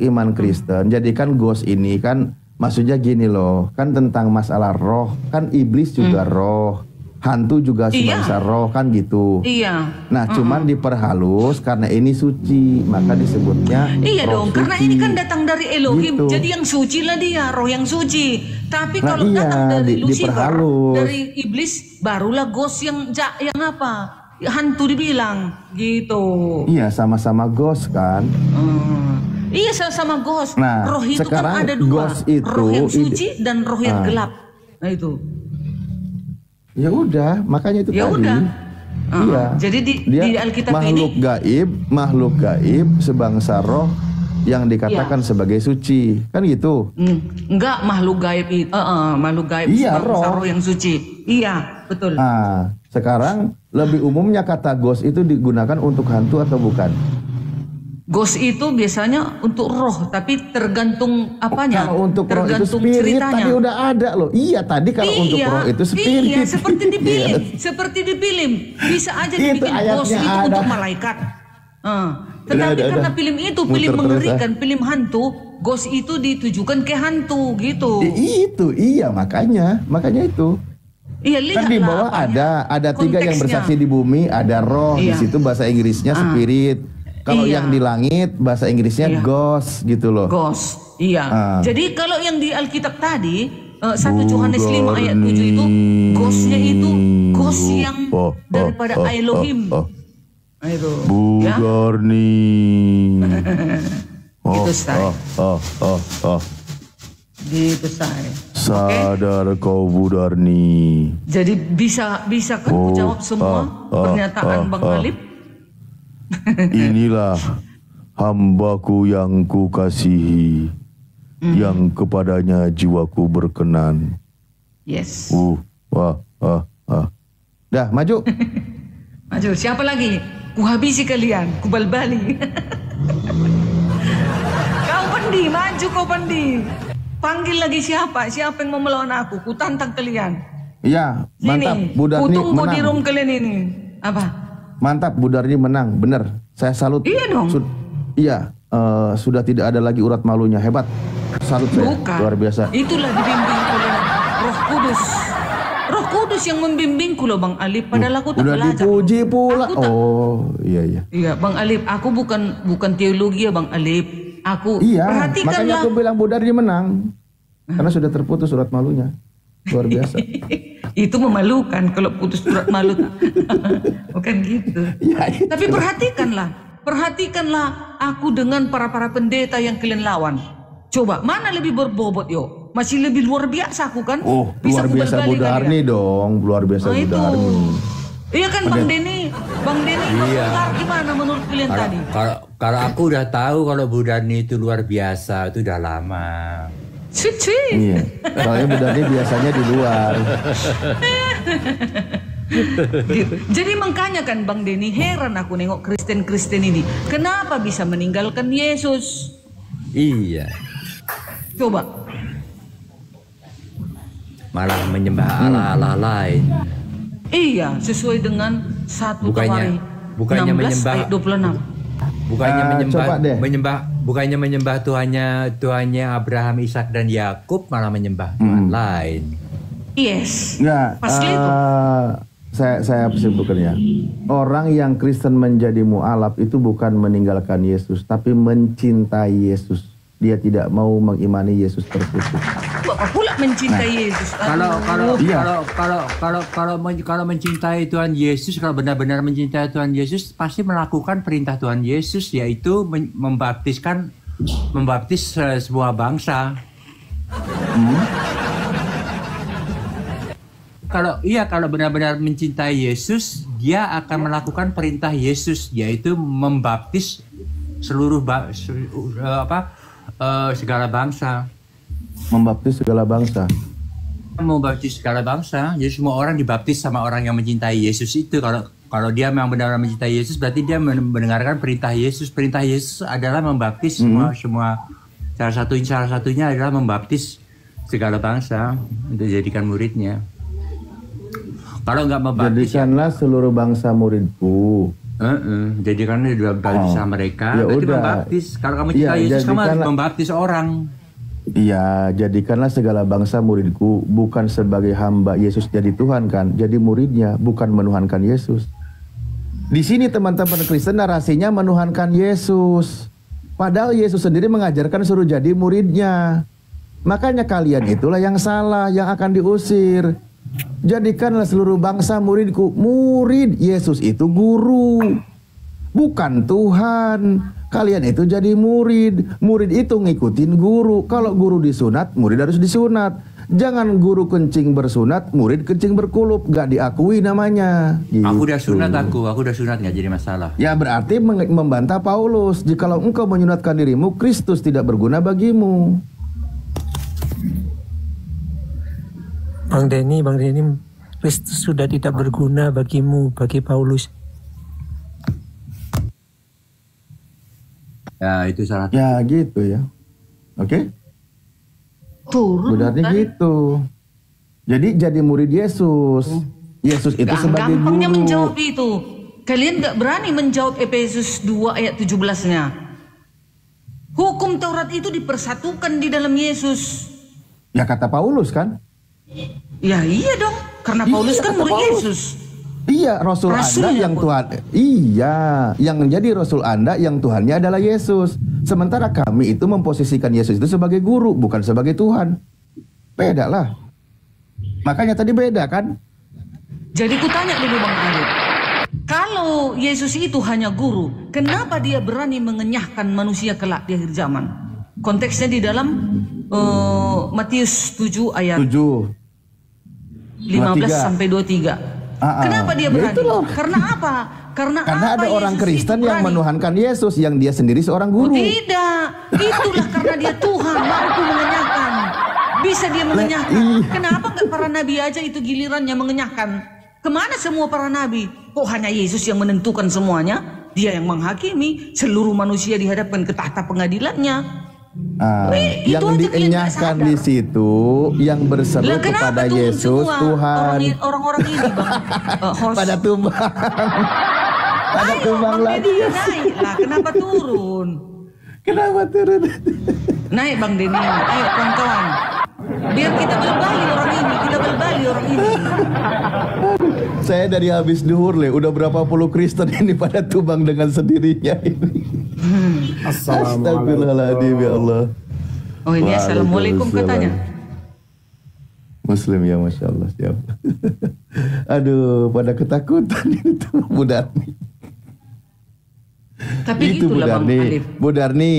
iman Kristen, jadi kan ghost ini kan maksudnya gini loh, kan tentang masalah roh, kan iblis juga roh, hantu juga sebangsa roh kan gitu. Iya. Nah cuman diperhalus karena ini suci, maka disebutnya Iya roh dong, karena suci. ini kan datang dari Elohim, Gitu. jadi yang suci lah dia, roh yang suci. Tapi Nah, kalau iya, datang dari Lucifer, diperhalus. dari iblis, barulah ghost yang apa? Hantu dibilang, gitu. Iya sama-sama ghost kan. Iya sama ghost. Nah, roh itu sekarang kan ada 2, ghost itu roh yang suci dan roh yang gelap. Nah itu. Ya udah, makanya itu Ya tadi. udah. Iya. Jadi di Alkitab makhluk gaib sebangsa roh yang dikatakan sebagai suci, kan gitu. Enggak, makhluk gaib itu. Makhluk gaib Iya, sebangsa roh. roh yang suci. Iya, betul. Nah, sekarang lebih umumnya kata ghost itu digunakan untuk hantu atau bukan? Ghost itu biasanya untuk roh, tapi tergantung apanya. Kalau untuk roh itu tergantung spirit ceritanya. tadi udah ada loh. Iya tadi kalau untuk roh itu spirit. Iya, seperti di film. Iya. Seperti di film. Bisa aja Itu dibikin ghost ayatnya itu ada. untuk malaikat. Tetapi karena film itu film Muter terus, mengerikan, film hantu, ghost itu ditujukan ke hantu gitu. Itu, iya makanya itu. Iya, Kan di bawah ada 3 yang bersaksi di bumi, ada roh di situ bahasa Inggrisnya spirit. Kalau yang di langit bahasa Inggrisnya ghost gitu loh. Ghost. Iya. Jadi kalau yang di Alkitab tadi 1 Yohanes 5 ayat 7 itu ghostnya itu ghost yang daripada Elohim. Budarni. Gitu saya. Gitu saya. Sadar kau Budarni. Jadi bisa kan ku jawab semua pernyataan Bang Alip? Inilah hambaku yang ku kasihi, yang kepadanya jiwaku berkenan. Yes. Dah, maju. Maju. Siapa lagi? Ku habisi kalian, ku balbali. Kau Pendi, maju kau Pendi. Panggil lagi siapa? Siapa yang mau melawan aku? Ku tantang kalian. Iya, mantap. Budarni ku tunggu menang. di room kalian ini. Apa? Mantap, Budarni menang. Bener, saya salut. Iya dong. Sudah tidak ada lagi urat malunya. Hebat. Salut saya. Bukan. Luar biasa. Itulah dibimbing oleh Roh Kudus. Roh Kudus yang membimbingku loh Bang Alip. Padahal aku tak Udah belajar. dipuji pula. Iya. Iya Bang Alip, aku bukan teologi ya Bang Alip. Aku Iya, perhatikanlah. makanya aku bilang Budarni menang. Karena sudah terputus urat malunya. Luar biasa. Itu memalukan kalau putus urat malu. Bukan gitu. Ya, Tapi perhatikanlah aku dengan para pendeta yang kalian lawan. Coba mana lebih berbobot yo? Masih lebih luar biasa aku kan? Luar biasa Budarni dong, luar biasa Budarni. Iya kan Bang Denny? Bang Denny komentar gimana menurut kalian tadi? Kalau aku udah tahu kalau Budarni itu luar biasa, itu udah lama. Cuci. Iya, soalnya Budarni biasanya di luar. Gitu. Jadi makanya kan Bang Denny heran aku nengok Kristen ini. Kenapa bisa meninggalkan Yesus? Iya. Coba. Malah menyembah Allah-Allah lain. Iya, sesuai dengan 1 Tawari 16 ayat 26. Bukannya menyembah Tuhannya Abraham, Ishak dan Yakub, malah menyembah Tuhan lain. Yes. Nah, Pasti itu. saya simpulkan ya. Orang yang Kristen menjadi mu'alaf itu bukan meninggalkan Yesus, tapi mencintai Yesus. Dia tidak mau mengimani Yesus terputus. Bapak pula mencintai Yesus. Kalau mencintai Tuhan Yesus, kalau benar-benar mencintai Tuhan Yesus, pasti melakukan perintah Tuhan Yesus, yaitu membaptis sebuah bangsa. Kalau benar-benar mencintai Yesus, dia akan melakukan perintah Yesus, yaitu membaptis segala bangsa. Membaptis segala bangsa. Membaptis segala bangsa. Jadi semua orang dibaptis sama orang yang mencintai Yesus itu. Kalau dia memang benar-benar mencintai Yesus, berarti dia mendengarkan perintah Yesus. Perintah Yesus adalah membaptis semua. Salah satunya adalah membaptis segala bangsa untuk dijadikan muridnya. Kalau nggak membaptis, jadikanlah seluruh bangsa muridku. Jadikanlah bangsa mereka. Ya berarti udah. membaptis. Kalau kamu cinta Yesus, kamu harus membaptis orang. Iya, jadikanlah segala bangsa muridku, bukan sebagai hamba Yesus jadi Tuhan kan, jadi muridnya, bukan menuhankan Yesus. Di sini teman-teman Kristen narasinya menuhankan Yesus. Padahal Yesus sendiri mengajarkan suruh jadi muridnya. Makanya kalian itulah yang salah, yang akan diusir. Jadikanlah seluruh bangsa muridku. Murid Yesus itu guru, bukan Tuhan. Kalian itu jadi murid. Murid itu ngikutin guru. Kalau guru disunat, murid harus disunat. Jangan guru kencing bersunat, murid kencing berkulup. Gak diakui namanya gitu. Aku udah sunat gak jadi masalah. Ya berarti membantah Paulus. Jikalau engkau menyunatkan dirimu, Kristus tidak berguna bagimu. Bang Denny, Kristus sudah tidak berguna bagimu, bagi Paulus. Ya itu salah. Ya gitu ya. Oke? Turun Berarti kan? gitu. Jadi murid Yesus. Yesus itu sebagai Gampangnya guru. menjawab itu. kalian gak berani menjawab Efesus 2 ayat 17-nya. Hukum Taurat itu dipersatukan di dalam Yesus. Ya kata Paulus kan? Ya iya dong, karena Paulus Iya, kan kata murid Paulus. Yesus. Iya, Rasul Anda Rasulnya yang kok. Tuhan. Iya, yang menjadi Rasul Anda yang Tuhannya adalah Yesus. Sementara kami itu memposisikan Yesus itu sebagai guru, bukan sebagai Tuhan. Beda lah. Makanya tadi beda kan? Jadi kutanya dulu Bang Arif, kalau Yesus itu hanya guru, kenapa dia berani mengenyahkan manusia kelak di akhir zaman? Konteksnya di dalam Matius 7 ayat 7. 15 sampai 23. Kenapa dia Ya berani? itu loh. Karena apa? Karena Ada apa orang Yesus Kristen itu yang berani? menuhankan Yesus, yang dia sendiri seorang Oh, guru. tidak, itulah karena dia Tuhan mampu mengenyahkan. Bisa dia mengenyahkan. iya. Kenapa nggak para nabi aja itu gilirannya mengenyahkan? Kemana semua para nabi? Kok hanya Yesus yang menentukan semuanya? Dia yang menghakimi, seluruh manusia dihadapkan ke tahta pengadilannya. Itu Yang aja kalian dienyahkan nggak di sadar. situ, yang berseru Lah kenapa kepada turun Yesus semua Tuhan. orang-orang ini Bang host? Pada tumbang. Pada Ayo, tumbang Bang lagi. Deddy, naik lah. Kenapa turun? Kenapa turun? Naik Bang Denny, ayo kawan-kawan. Biar kita berbalik orang ini, Saya dari habis duhur udah berapa puluh Kristen ini pada tumbang dengan sendirinya ini. Astagfirullahaladzim ya Allah. Oh ini assalamualaikum katanya. Muslim ya, Masya Allah, siap. Aduh, pada ketakutan itu Bu Darni. Tapi Itu Bu gitulah Bang Darni. Alif. Bu Darni,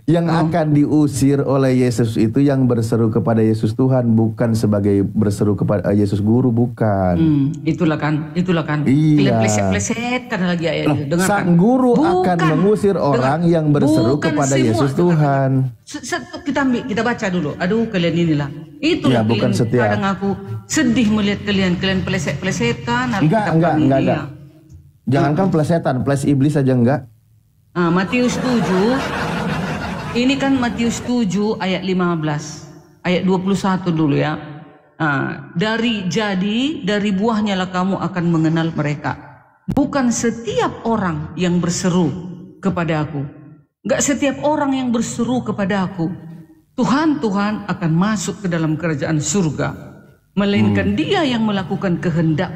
yang akan diusir oleh Yesus itu yang berseru kepada Yesus Tuhan, bukan sebagai berseru kepada Yesus Guru, bukan. Itulah kan. Iya. Kalian pleset kan lagi ayat itu. Sang guru akan mengusir orang yang berseru Bukan kepada semua, Yesus dengarkan. Tuhan. Kita baca dulu. Aduh kalian inilah. Itulah Ya, bukan kalian setiap. kadang aku sedih melihat kalian pleset-plesetan. Enggak. Jangankan plesetan, ples iblis aja enggak. Matius 7. Ini kan Matius 7 ayat 15. Ayat 21 dulu ya. Dari buahnya lah kamu akan mengenal mereka. Bukan setiap orang yang berseru kepada aku. Enggak setiap orang yang berseru kepada aku. Tuhan akan masuk ke dalam kerajaan surga. Melainkan dia yang melakukan kehendak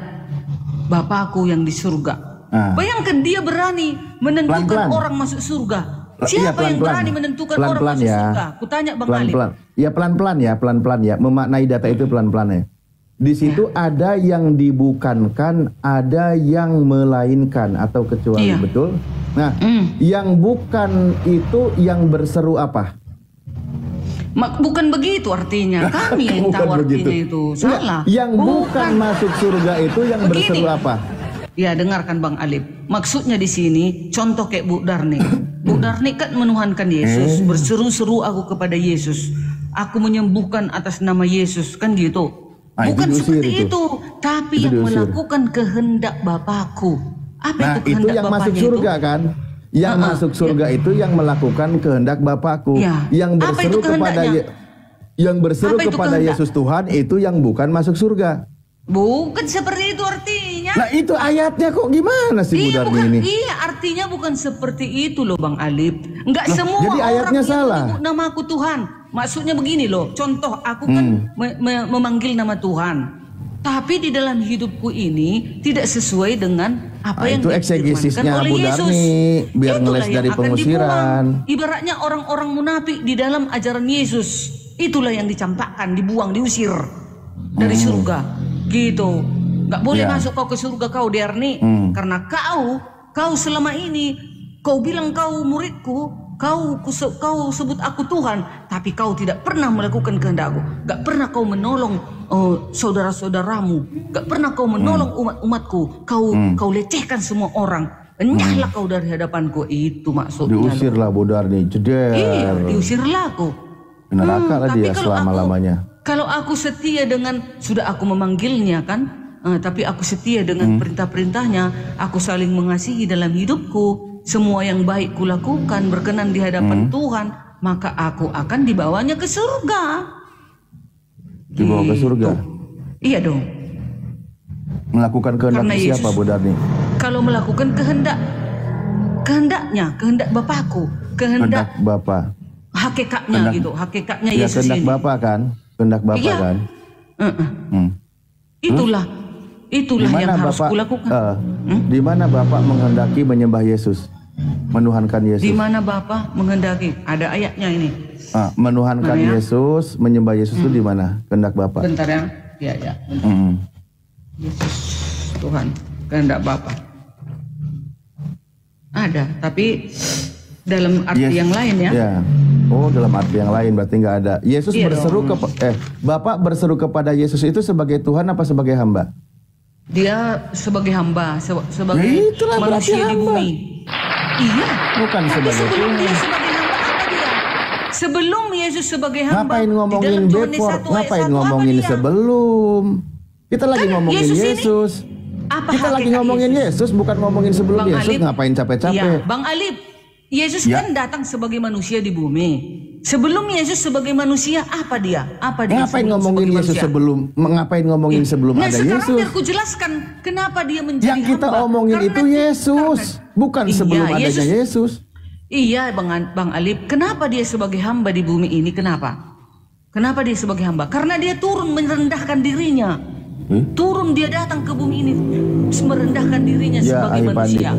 Bapakku yang di surga. Bayangkan dia berani menentukan Pelan-pelan. orang masuk surga. Iya, Siapa yang berani menentukan orang Pelan-pelan masuk ya. surga? Kutanya Bang Alif. Ya pelan-pelan ya. Memaknai data itu pelan-pelan ya. Di situ ada yang dibukankan, ada yang melainkan atau kecuali, Iya. betul? Nah, yang bukan itu yang berseru apa? Bukan begitu artinya. Kami yang Bukan tahu artinya begitu. itu. Salah. Yang bukan masuk surga itu yang Begini. berseru apa? Ya dengarkan Bang Alif. Maksudnya di sini contoh kayak Bu Darni. Bu Darni kan menuhankan Yesus, berseru-seru aku kepada Yesus. Aku menyembuhkan atas nama Yesus, kan gitu. Bukan itu diusir seperti itu, tapi Itu yang diusir. melakukan kehendak Bapakku. Apa Nah, itu itu kehendak yang masuk Bapaknya surga itu? kan? Yang masuk surga itu yang melakukan kehendak Bapakku. Ya. Yang Apa berseru itu kepada kehendaknya? yang berseru Apa itu kepada kehendak? Yesus Tuhan itu yang bukan masuk surga. Bukan seperti itu artinya. Nah, itu ayatnya kok gimana sih Bu Darni ini? Iya, artinya bukan seperti itu loh Bang Alif. Enggak semua jadi orang ayatnya yang salah. menyebut nama aku Tuhan. Maksudnya begini loh. Contoh, aku kan memanggil nama Tuhan. Tapi di dalam hidupku ini tidak sesuai dengan apa yang itu difirmankan eksegesinya oleh Bu Yesus. Darni, biar Itulah ngeles yang dari akan pengusiran. dibuang. Ibaratnya orang-orang munafik di dalam ajaran Yesus. Itulah yang dicampakkan, dibuang, diusir dari surga. Gitu. Gak boleh Ya. masuk kau ke surga kau Darni. Karena kau selama ini kau bilang kau muridku, kau sebut aku Tuhan, tapi kau tidak pernah melakukan kehendakku. Gak pernah kau menolong saudara-saudaramu, gak pernah kau menolong umat-umatku. Kau lecehkan semua orang. Enyahlah kau dari hadapanku. Itu maksudnya. Diusirlah Bu Darni, jeder. Iya, diusirlah aku. Neraka lah Tapi dia kalau selama-lamanya. Kalau aku setia dengan, sudah aku memanggilnya kan, tapi aku setia dengan perintah-perintahnya, aku saling mengasihi dalam hidupku, semua yang baik kulakukan berkenan di hadapan Tuhan, maka aku akan dibawanya ke surga. Dibawa ke surga. Iya dong. Melakukan kehendak Karena siapa Yesus. Bu Darni? kalau melakukan kehendak Bapakku, kehendak Bapa. hakikatnya gitu, hakikatnya Ya, Yesus kehendak ini. Bapa kan? Kehendak Bapa Iya. kan? Itulah Di yang mana harus Bapak kulakukan. di mana Bapak menghendaki menyembah Yesus? Menuhankan Yesus. Di mana Bapa menghendaki? Ada ayatnya ini. Menuhankan Mana ya? Yesus, menyembah Yesus itu di mana? Kehendak Bapak. Bentar ya. Ya. Yesus Tuhan, kehendak Bapa. Ada, tapi dalam arti yang lain ya. Ya. Oh, dalam arti yang lain berarti nggak ada. Yesus Iya berseru Bapak berseru kepada Yesus itu sebagai Tuhan apa sebagai hamba? Dia sebagai hamba, sebagai Ya, itulah berarti manusia di hamba. bumi. Iya. Bukan Tapi sebagai sebelum Tuhan. dia sebagai hamba apa dia? Sebelum Yesus sebagai hamba. Ngapain ngomongin di dalam Yohanes before? 1 ayat Ngapain 1, ngomongin apa dia? sebelum? Kita lagi Kan ngomongin Yesus ini- Yesus. Apa Kita lagi hakikat ngomongin Yesus, bukan ngomongin sebelum Bang Yesus. Alip, Ngapain capek-capek? Iya, Bang Alip, Yesus Ya. kan datang sebagai manusia di bumi. Sebelum Yesus sebagai manusia, apa dia? Apa dia? Ngapain sebelum ngomongin sebagai Yesus manusia? sebelum? Ngapain ngomongin sebelum Nah, ada sekarang Yesus? biar ku jelaskan kenapa dia menjadi Yang kita hamba. omongin Karena itu Yesus, bukan Iya, sebelum adanya Yesus. Iya, Bang Alip, kenapa dia sebagai hamba di bumi ini? Kenapa? Kenapa dia sebagai hamba? Karena dia turun merendahkan dirinya. Turun dia datang ke bumi ini merendahkan dirinya Ya, sebagai Ayah manusia.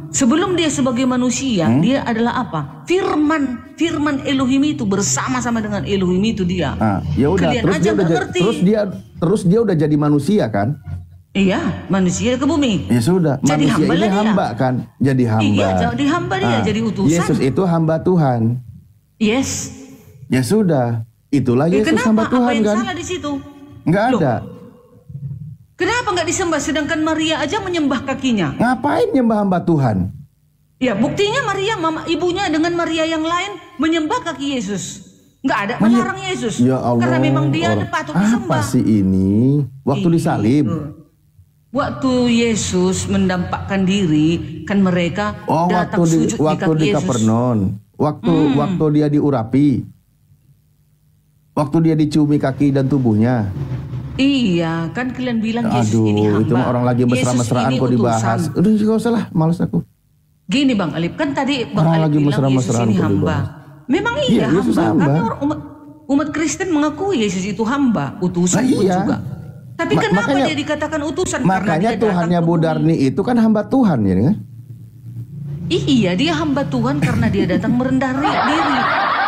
Sebelum dia sebagai manusia, dia adalah apa? Firman Elohim itu bersama-sama dengan Elohim itu dia. Ya udah, Kalian terus aja dia udah nggak jadi, ngerti. terus dia udah jadi manusia kan? Iya, manusia ke bumi. Ya sudah, Jadi manusia hamba ini lah dia. hamba kan? Jadi hamba. Iya, jadi hamba dia, jadi utusan. Yesus itu hamba Tuhan. Yes. Ya sudah, itulah Yesus Kenapa? hamba Apa Tuhan yang kan? salah di situ? Nggak Loh. ada. Kenapa nggak disembah? Sedangkan Maria aja menyembah kakinya. Ngapain nyembah hamba Tuhan? Ya, buktinya Maria, mama ibunya dengan Maria yang lain menyembah kaki Yesus. Nggak ada melarang Yesus. Ya Allah. Karena memang dia patut disembah. Apa sih ini? Waktu disalib. Waktu Yesus mendampakkan diri, kan mereka datang sujud waktu di di kaki Yesus. Kapernaum. Waktu dia diurapi. Waktu dia diciumi kaki dan tubuhnya. Iya, kan kalian bilang Yesus ini hamba. Itu orang lagi mesra-mesraan Yesus kok ini dibahas. utusan. Udah gak usah lah, males aku. Gini Bang Alip, kan tadi Bang Orang Alip lagi bilang Yesus mesra-mesraan ini kok hamba. dibahas. Memang Iya, iya Yesus hamba. hamba. Kami orang umat Kristen mengakui Yesus itu hamba, utusan Nah, pun iya. juga. Tapi kenapa makanya- dia dikatakan utusan? Makanya Karena dia Tuhannya datang ke Bu bumi. Darni itu kan hamba Tuhan ya kan? Iya, dia hamba Tuhan karena dia datang merendah diri.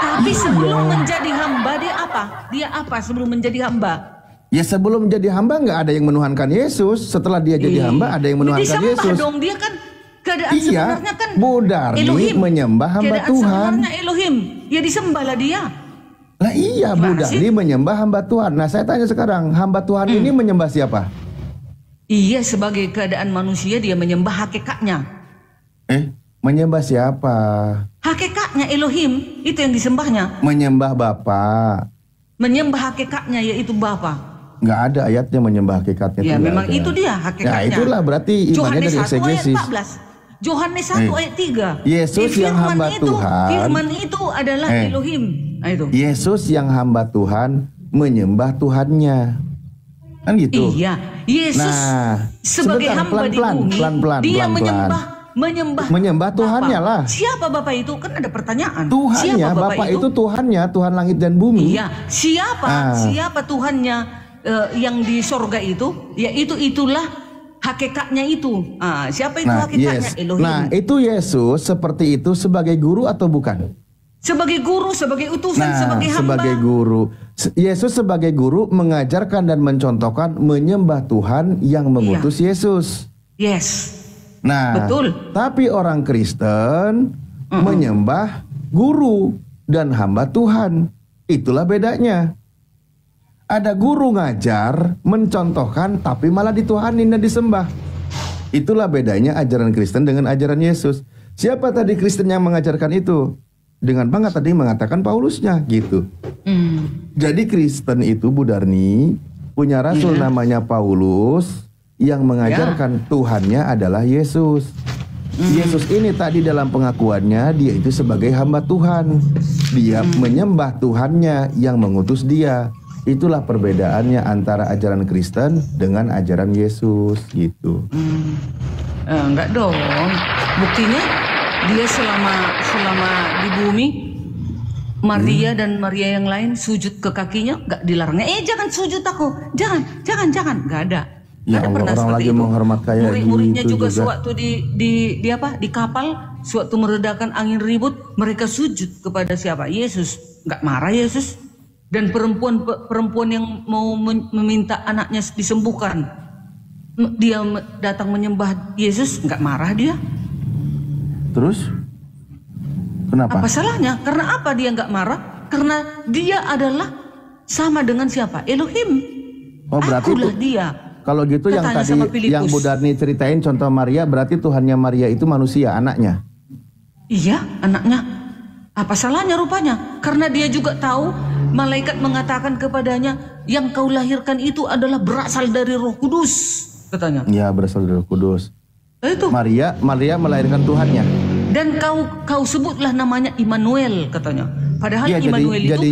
Tapi sebelum menjadi hamba dia apa? Dia apa sebelum menjadi hamba? Ya sebelum jadi hamba nggak ada yang menuhankan Yesus. Setelah dia jadi hamba ada yang menuhankan Disembah Yesus. dong, dia kan keadaan Iya, sebenarnya kan Bu Darni Elohim. menyembah hamba Keadaan Tuhan. sebenarnya Elohim. Ya disembahlah dia. Lah iya, Bu Gimana Darni sih? menyembah hamba Tuhan. Nah saya tanya sekarang, hamba Tuhan ini menyembah siapa? Iya, sebagai keadaan manusia dia menyembah hakikatnya. Menyembah siapa? Hakikatnya Elohim itu yang disembahnya. Menyembah Bapa. Menyembah hakikatnya yaitu Bapa. Nggak ada ayatnya menyembah hakikatnya. Ya itu memang nggak ada. itu dia hakikatnya. Ya itulah berarti imannya Yohanes dari 1 ayat eksegesis. 14. Yohanes 1 ayat 3. Yesus yang Firman hamba itu, Tuhan. Firman itu adalah Elohim. Nah, itu. Yesus yang hamba Tuhan menyembah Tuhannya. Kan gitu. Iya, Yesus Nah, sebagai sebentar, hamba di pelan-pelan, bumi, pelan-pelan, dia pelan-pelan. menyembah Tuhannya Bapa. lah. Siapa Bapak itu? Kan ada pertanyaan. Tuhannya, Siapa Bapak itu Tuhannya, Tuhan langit dan bumi. Iya, siapa Tuhannya yang di sorga itu? Ya itulah hakikatnya itu. Siapa itu hakikatnya? Elohim. Nah, itu Yesus seperti itu sebagai guru atau bukan? Sebagai guru, sebagai utusan, Nah, sebagai hamba. sebagai guru. Yesus sebagai guru mengajarkan dan mencontohkan menyembah Tuhan yang mengutus Yesus. Yes. Nah, Betul. tapi orang Kristen menyembah guru dan hamba Tuhan. Itulah bedanya. Ada guru ngajar, mencontohkan, tapi malah dituhanin dan disembah. Itulah bedanya ajaran Kristen dengan ajaran Yesus. Siapa tadi Kristen yang mengajarkan itu? Dengan bangga tadi mengatakan Paulusnya gitu. Jadi Kristen itu Bu Darni punya rasul namanya Paulus yang mengajarkan Tuhannya adalah Yesus. Yesus ini tadi dalam pengakuannya dia itu sebagai hamba Tuhan. Dia menyembah Tuhannya yang mengutus dia. Itulah perbedaannya antara ajaran Kristen dengan ajaran Yesus gitu. Enggak dong. Buktinya dia selama di bumi, Maria dan Maria yang lain sujud ke kakinya, nggak dilarang. Jangan sujud aku, jangan, nggak ada. Ya Ada Allah, pernah orang seperti lagi itu. menghormat kayak Murid-muridnya gitu juga juga. sewaktu di kapal, sewaktu meredakan angin ribut, mereka sujud kepada siapa? Yesus. Nggak marah Yesus. Dan perempuan yang mau meminta anaknya disembuhkan, dia datang menyembah Yesus, nggak marah dia. Terus kenapa? Apa salahnya? Karena apa dia nggak marah? Karena dia adalah sama dengan siapa? Elohim. Oh, berarti Akulah itu, dia. kalau gitu yang Katanya tadi sama Filipus. yang Bu Darni ceritain contoh Maria, berarti Tuhannya Maria itu manusia, anaknya. Iya, anaknya. Apa salahnya rupanya? Karena dia juga tahu malaikat mengatakan kepadanya, yang kau lahirkan itu adalah berasal dari Roh Kudus, katanya. Ya, berasal dari Roh Kudus. Itu. Maria melahirkan Tuhannya. Dan kau sebutlah namanya Immanuel, katanya. Padahal Iya, Immanuel itu jadi